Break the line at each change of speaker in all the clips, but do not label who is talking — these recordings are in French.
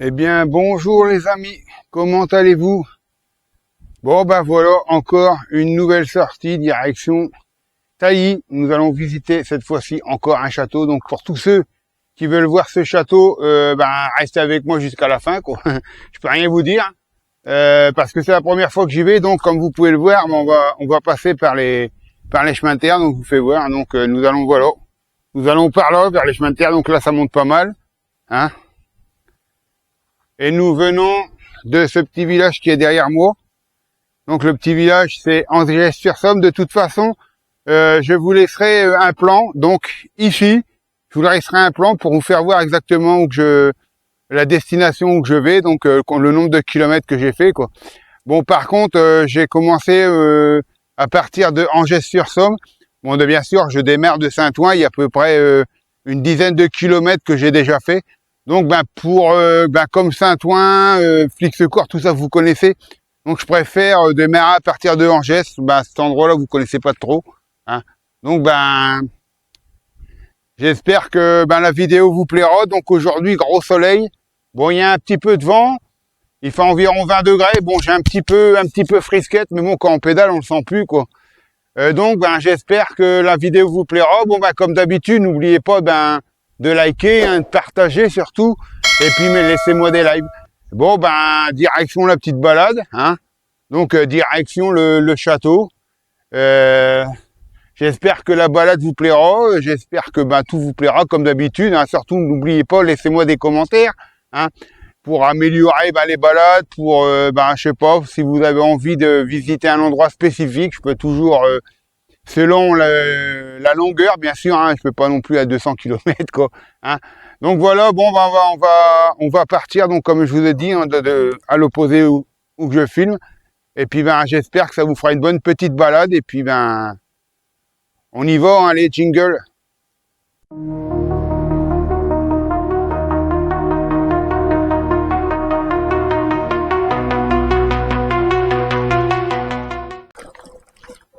Eh bien, bonjour les amis, comment allez-vous? Bon, ben voilà, encore une nouvelle sortie direction Tailly. Nous allons visiter cette fois-ci encore un château. Donc pour tous ceux qui veulent voir ce château, restez avec moi jusqu'à la fin, quoi. Je peux rien vous dire, parce que c'est la première fois que j'y vais. Donc comme vous pouvez le voir, on va passer par les chemins de terre. Donc je vous fais voir. Donc nous allons par là vers les chemins de terre. Donc là, ça monte pas mal, hein. Et nous venons de ce petit village qui est derrière moi. Donc le petit village, c'est Angers-sur-Somme. De toute façon, je vous laisserai un plan. Donc ici, je vous laisserai un plan pour vous faire voir exactement la destination où je vais. Donc le nombre de kilomètres que j'ai fait, quoi. Bon, par contre, j'ai commencé à partir de Angers-sur-Somme. Bon, bien sûr, je démarre de Saint-Ouen. Il y a à peu près une dizaine de kilomètres que j'ai déjà fait. Donc, comme Saint-Ouen, Flixecourt, tout ça, vous connaissez. Donc, je préfère démarrer à partir de Angers. Cet endroit-là, vous connaissez pas trop, hein. Donc, j'espère que la vidéo vous plaira. Donc, aujourd'hui, gros soleil. Bon, il y a un petit peu de vent. Il fait environ 20 degrés. Bon, j'ai un petit peu frisquette, mais bon, quand on pédale, on le sent plus, quoi. Donc, j'espère que la vidéo vous plaira. Bon, comme d'habitude, n'oubliez pas, de liker, hein, de partager surtout, et puis laissez-moi des likes. Bon, direction la petite balade, hein. Donc direction le château. J'espère que la balade vous plaira, j'espère que tout vous plaira comme d'habitude, hein. Surtout n'oubliez pas, laissez-moi des commentaires, hein, pour améliorer les balades, pour je sais pas, si vous avez envie de visiter un endroit spécifique, je peux toujours selon la longueur, bien sûr, hein, je peux pas non plus à 200 km, quoi, hein. Donc voilà, bon, on va partir, donc comme je vous ai dit, hein, à l'opposé où que je filme. Et puis j'espère que ça vous fera une bonne petite balade. Et puis on y va, hein, les jingles.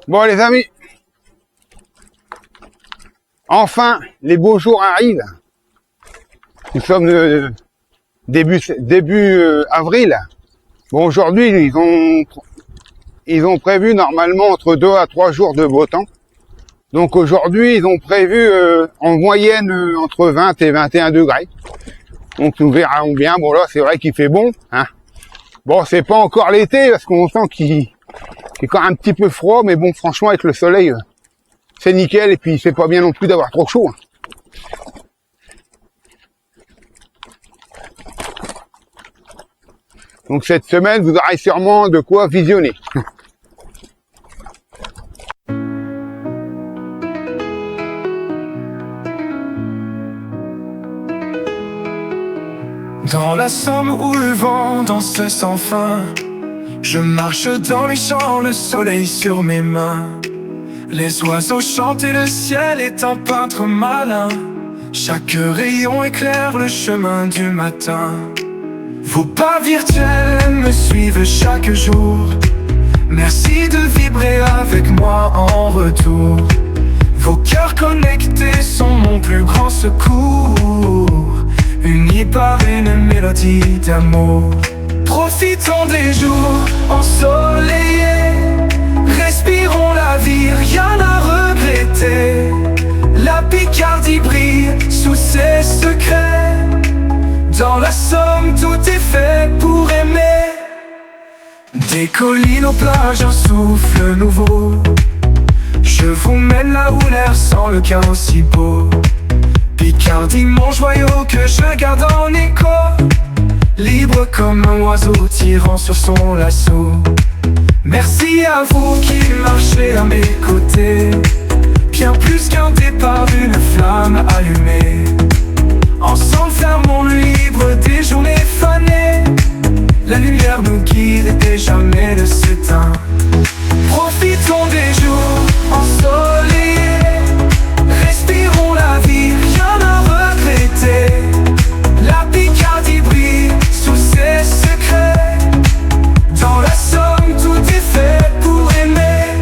Bon les amis, enfin les beaux jours arrivent. Nous sommes début avril. Bon, aujourd'hui ils ont prévu normalement entre 2 à 3 jours de beau temps. Donc aujourd'hui ils ont prévu en moyenne entre 20 et 21 degrés. Donc nous verrons bien. Bon là c'est vrai qu'il fait bon, hein. Bon, c'est pas encore l'été parce qu'on sent qu'il est quand même un petit peu froid, mais bon, franchement avec le soleil c'est nickel. Et puis c'est pas bien non plus d'avoir trop chaud, hein. Donc cette semaine, vous aurez sûrement de quoi visionner.
Dans la Somme où le vent danse sans fin, je marche dans les champs, le soleil sur mes mains. Les oiseaux chantent et le ciel est un peintre malin. Chaque rayon éclaire le chemin du matin. Vos pas virtuels me suivent chaque jour. Merci de vibrer avec moi en retour. Vos cœurs connectés sont mon plus grand secours, unis par une mélodie d'amour. Profitons des jours ensoleillés, respirons la vie, rien à regretter. La Picardie brille sous ses secrets. Dans la Somme, tout est fait pour aimer. Des collines aux plages, un souffle nouveau. Je vous mène là où l'air sent le chaos si beau. Picardie, mon joyau que je garde en écho. Libre comme un oiseau tirant sur son lasso. Merci à vous qui marchez à mes côtés. Bien plus qu'un départ, une flamme allumée. Ensemble fermons le livre des journées fanées. La lumière nous guide et jamais ne s'éteint. Profitons des jours ensoleillés, respirons la vie, rien à regretter. La Picardie brille sous ses secrets. Dans la Somme, tout est fait pour aimer.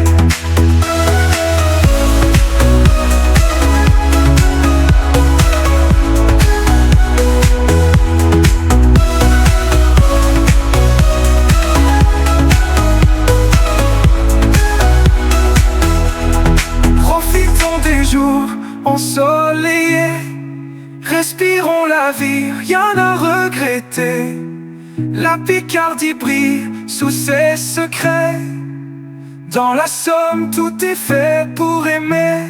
rien à regretter. La Picardie brille sous ses secrets. Dans la Somme, tout est fait pour aimer.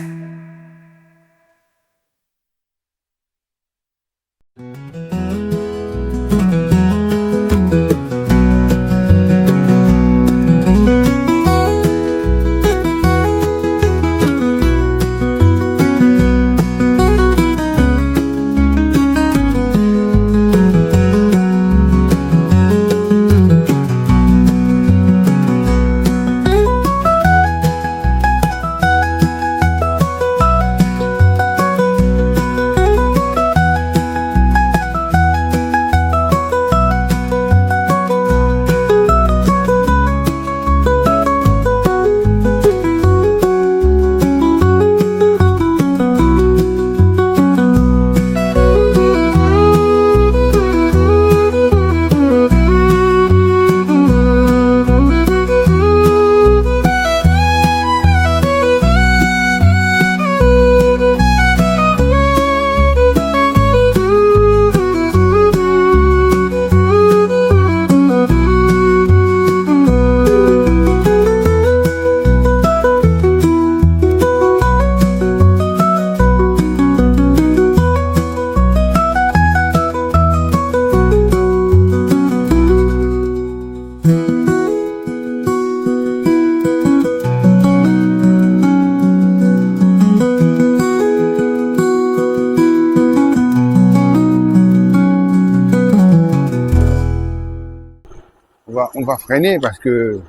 On va freiner parce que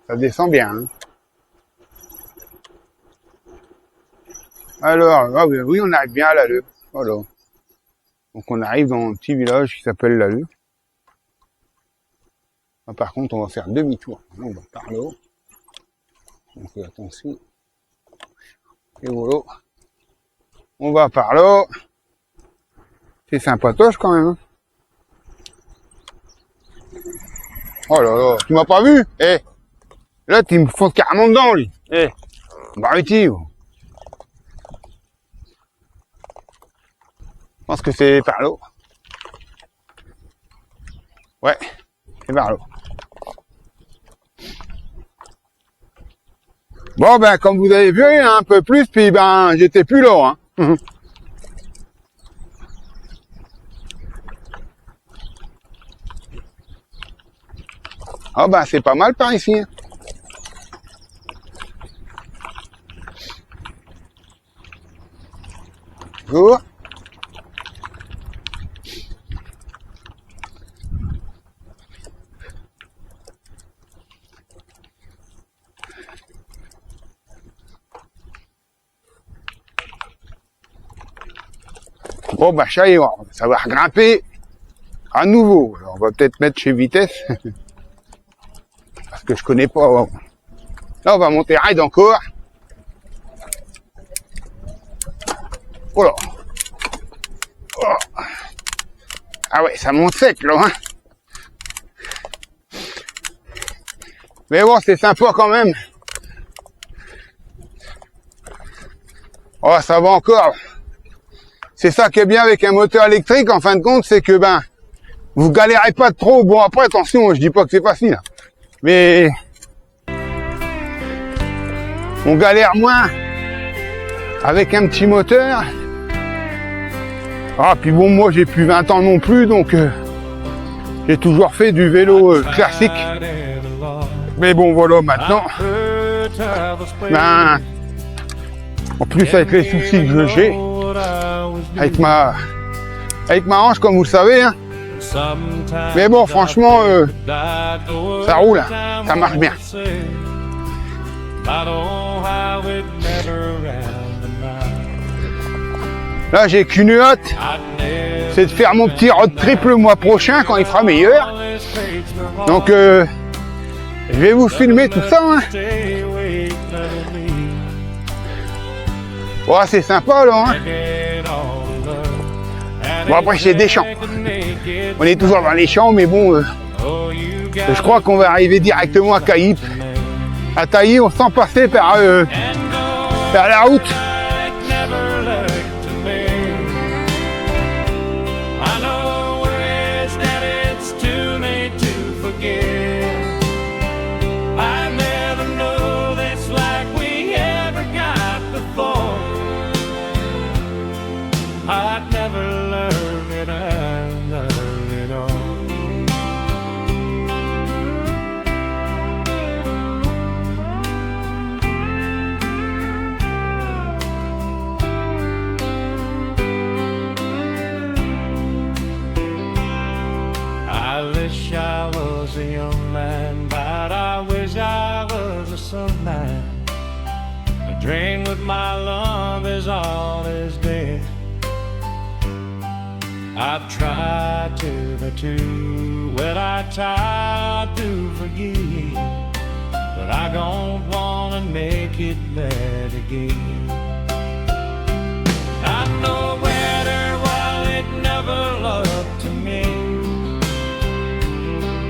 ça descend bien. Hein. Alors, ah oui, on arrive bien à Lalleux. Voilà. Donc on arrive dans un petit village qui s'appelle Lalleux. Ah, par contre, on va faire demi-tour. On va par là. Donc attention. Et voilà. On va par là. C'est sympatoche quand même. Hein. Oh là là, tu m'as pas vu? Eh, là tu me fonces carrément dedans, lui. Eh, bah arrêtez. Je pense que c'est par là. Ouais, c'est par là. Bon ben, comme vous avez vu, un peu plus, puis ben, j'étais plus là. Hein. Ah ben c'est pas mal par ici. Bonjour. Bon ben ça y est, ça va grimper à nouveau. Alors, on va peut-être mettre chez vitesse. Parce que je connais pas. Là, on va monter raide encore. Oh là. Oh. Ah ouais, ça monte sec, là. Hein. Mais bon, c'est sympa quand même. Oh, ça va encore. C'est ça qui est bien avec un moteur électrique, en fin de compte, c'est que, ben, vous galérez pas trop. Bon, après, attention, je dis pas que c'est facile. Mais on galère moins avec un petit moteur. Ah, puis bon, moi j'ai plus 20 ans non plus, donc j'ai toujours fait du vélo classique. Mais bon, voilà, maintenant, ben, en plus avec les soucis que j'ai, avec ma hanche, comme vous le savez, hein. Mais bon, franchement, ça roule, hein. Ça marche bien. Là, j'ai qu'une hâte, c'est de faire mon petit road trip le mois prochain quand il fera meilleur. Donc, je vais vous filmer tout ça. Hein. Ouais, c'est sympa là. Hein. Bon, après, c'est des champs. On est toujours dans les champs, mais bon, je crois qu'on va arriver directement à Caïp. À Tailly, on s'en passer par la route.
Drain with my love is all is dead. I've tried to, but too well I tried to forgive, but I don't wanna make it bad again. I know better while it never loved to me.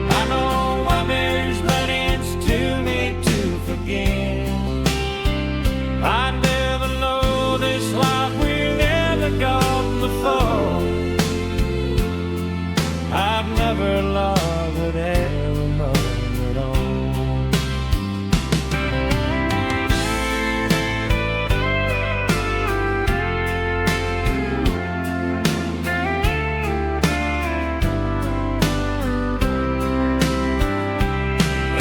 I know women's lettings to me to forget. I never know this life we never got before. I've never loved it ever loved at all.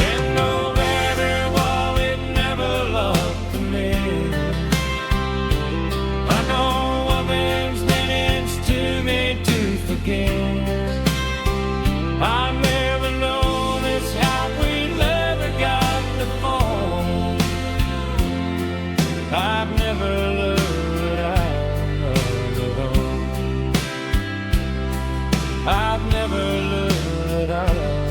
And no matter what, it never loved to me. I know women's meanings to me to forget. I've never known this how we never got the phone. I've never loved out alone. I've never loved out alone.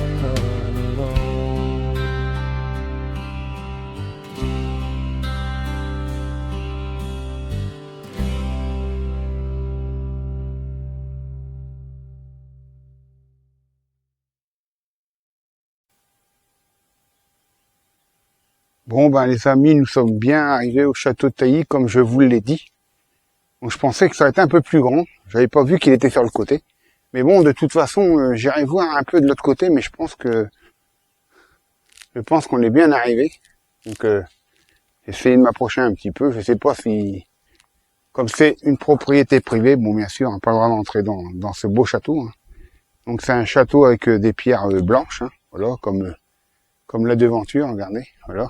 Bon, ben les amis, nous sommes bien arrivés au château de Tailly, comme je vous l'ai dit. Donc, je pensais que ça aurait été un peu plus grand. J'avais pas vu qu'il était sur le côté. Mais bon, de toute façon, j'irai voir un peu de l'autre côté, mais je pense qu'on est bien arrivé. Donc, essayez de m'approcher un petit peu. Je sais pas si, comme c'est une propriété privée, bon, bien sûr, on n'a pas le droit d'entrer dans ce beau château. Hein. Donc, c'est un château avec des pierres blanches, hein, voilà, comme la devanture, regardez, voilà.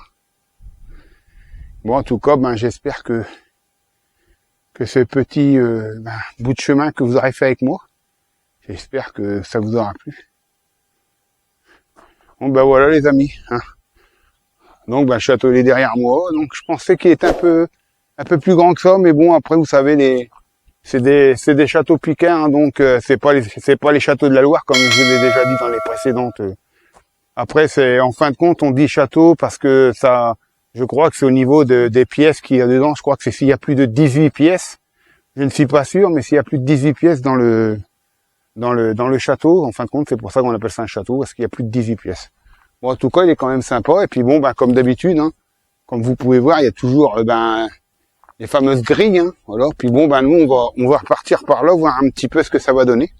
Bon, en tout cas, ben, j'espère que ce petit bout de chemin que vous aurez fait avec moi, j'espère que ça vous aura plu. Bon, ben voilà les amis. Hein. Donc, ben, le château il est derrière moi. Donc, je pensais qu'il était un peu plus grand que ça, mais bon, après, vous savez, c'est des châteaux piquants, hein, donc c'est pas les châteaux de la Loire comme je vous l'ai déjà dit dans les précédentes. Après, c'est en fin de compte, on dit château parce que ça. Je crois que c'est au niveau des pièces qu'il y a dedans. Je crois que c'est s'il y a plus de 18 pièces. Je ne suis pas sûr, mais s'il y a plus de 18 pièces dans le château, en fin de compte, c'est pour ça qu'on appelle ça un château, parce qu'il y a plus de 18 pièces. Bon, en tout cas, il est quand même sympa. Et puis bon, ben, comme d'habitude, hein, comme vous pouvez voir, il y a toujours, les fameuses grilles, hein, voilà. Puis bon, ben, nous, on va repartir par là, voir un petit peu ce que ça va donner.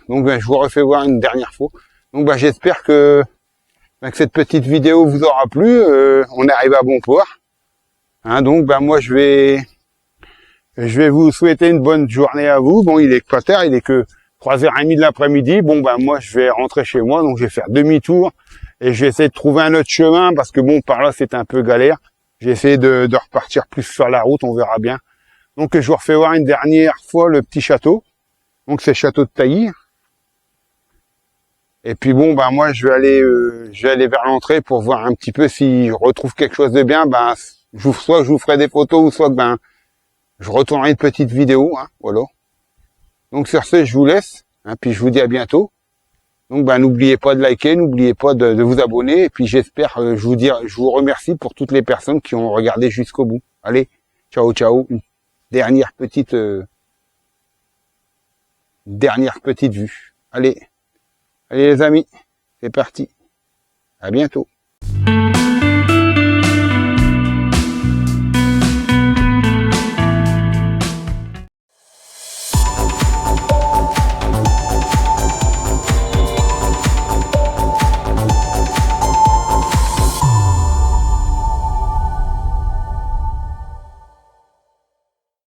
Donc, ben, je vous refais voir une dernière fois. Donc, ben, j'espère que cette petite vidéo vous aura plu. On est arrivé à bon port. Hein, donc, ben moi, je vais vous souhaiter une bonne journée à vous. Bon, il est pas tard, il est que 3h30 de l'après-midi. Bon, ben moi, je vais rentrer chez moi, donc je vais faire demi-tour et je vais essayer de trouver un autre chemin parce que bon, par là, c'est un peu galère. J'ai essayé de repartir plus sur la route, on verra bien. Donc, je vous refais voir une dernière fois le petit château. Donc, c'est le château de Tailly. Et puis bon, ben moi je vais aller vers l'entrée pour voir un petit peu si je retrouve quelque chose de bien. Ben soit je vous ferai des photos, ou soit ben je retournerai une petite vidéo, hein, voilà. Donc sur ce, je vous laisse, hein, puis je vous dis à bientôt. Donc ben n'oubliez pas de liker, n'oubliez pas de vous abonner, et puis j'espère, je vous remercie pour toutes les personnes qui ont regardé jusqu'au bout. Allez, ciao ciao. Une dernière petite vue. Allez les amis, c'est parti. À bientôt.